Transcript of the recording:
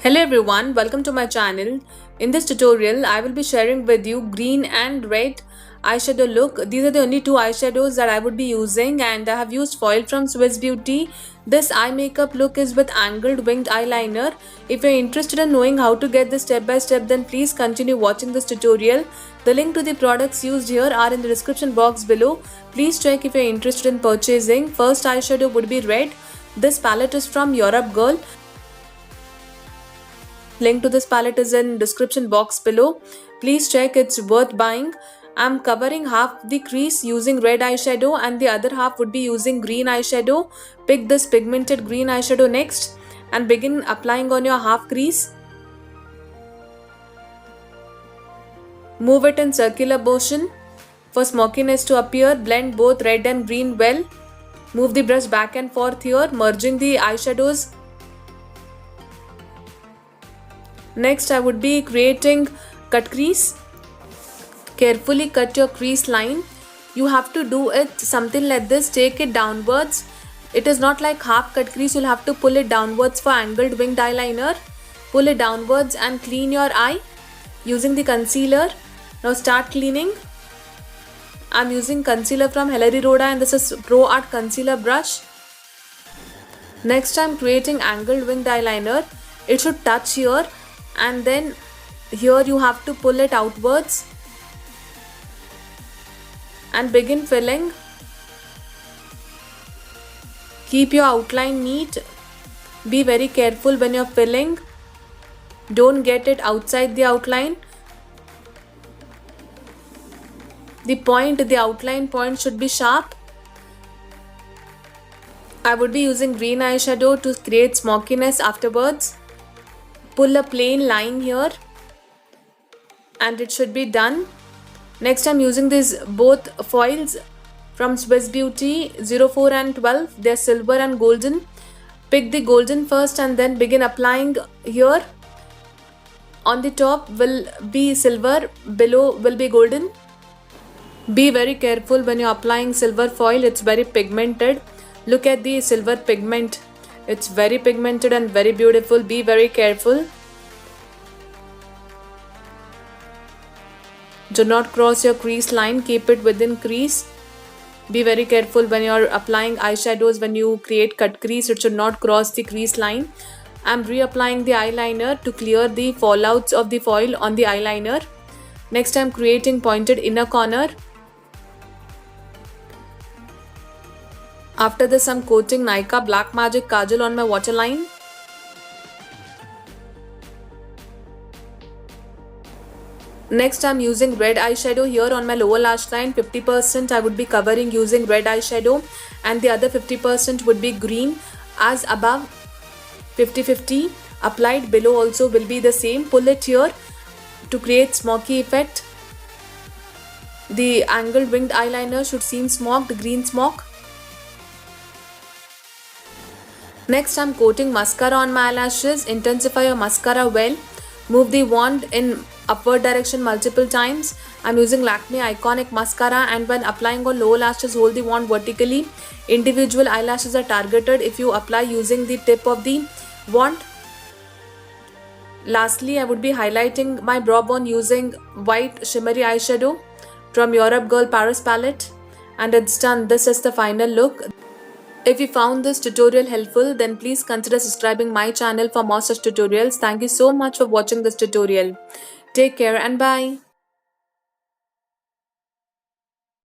Hello everyone, welcome to my channel. In this tutorial, I will be sharing with you green and red eyeshadow look. These are the only two eyeshadows that I would be using, and I have used foil from Swiss Beauty. This eye makeup look is with angled winged eyeliner. If you're interested in knowing how to get this step by step, then please continue watching this tutorial. The link to the products used here are in the description box below. Please check if you're interested in purchasing. First eyeshadow would be red. This palette is from Europe Girl. Link to this palette is in description box below. Please check, it's worth buying. I'm covering half the crease using red eyeshadow and the other half would be using green eyeshadow. Pick this pigmented green eyeshadow next and begin applying on your half crease. Move it in circular motion. For smokiness to appear, blend both red and green well. Move the brush back and forth here, merging the eyeshadows. Next, I would be creating cut crease. Carefully cut your crease line. You have to do it something like this. Take it downwards. It is not like half cut crease. You'll have to pull it downwards for angled winged eyeliner. Pull it downwards and clean your eye using the concealer. Now start cleaning. I'm using concealer from Hilary Rhoda and this is Pro Art Concealer Brush. Next, I'm creating angled winged eyeliner. It should touch here. And then here you have to pull it outwards and begin filling. Keep your outline neat. Be very careful when you're filling. Don't get it outside the outline. The outline point should be sharp. I would be using green eyeshadow to create smokiness afterwards. Pull a plain line here and it should be done. Next, I'm using these both foils from Swiss Beauty 04 and 12. They're silver and golden. Pick the golden first and then begin applying here. On the top will be silver, below will be golden. Be very careful when you're applying silver foil. It's very pigmented. Look at the silver pigment. It's very pigmented and very beautiful. Be very careful. Do not cross your crease line. Keep it within crease. Be very careful when you're applying eyeshadows. When you create cut crease, it should not cross the crease line. I'm reapplying the eyeliner to clear the fallouts of the foil on the eyeliner. Next, I'm creating pointed inner corner. After this, I'm coating Nykaa Black Magic Kajal on my waterline. Next, I'm using red eyeshadow here on my lower lash line. 50% I would be covering using red eyeshadow and the other 50% would be green. As above, 50-50. Applied below also will be the same. Pull it here to create smoky effect. The angled winged eyeliner should seem smoked, green smoke. Next, I'm coating mascara on my eyelashes. Intensify your mascara well. Move the wand in upward direction multiple times. I'm using Lakme Iconic Mascara and when applying on lower lashes, hold the wand vertically. Individual eyelashes are targeted if you apply using the tip of the wand. Lastly, I would be highlighting my brow bone using white shimmery eyeshadow from Europe Girl Paris palette. And it's done. This is the final look. If you found this tutorial helpful, then please consider subscribing my channel for more such tutorials. Thank you so much for watching this tutorial. Take care and bye.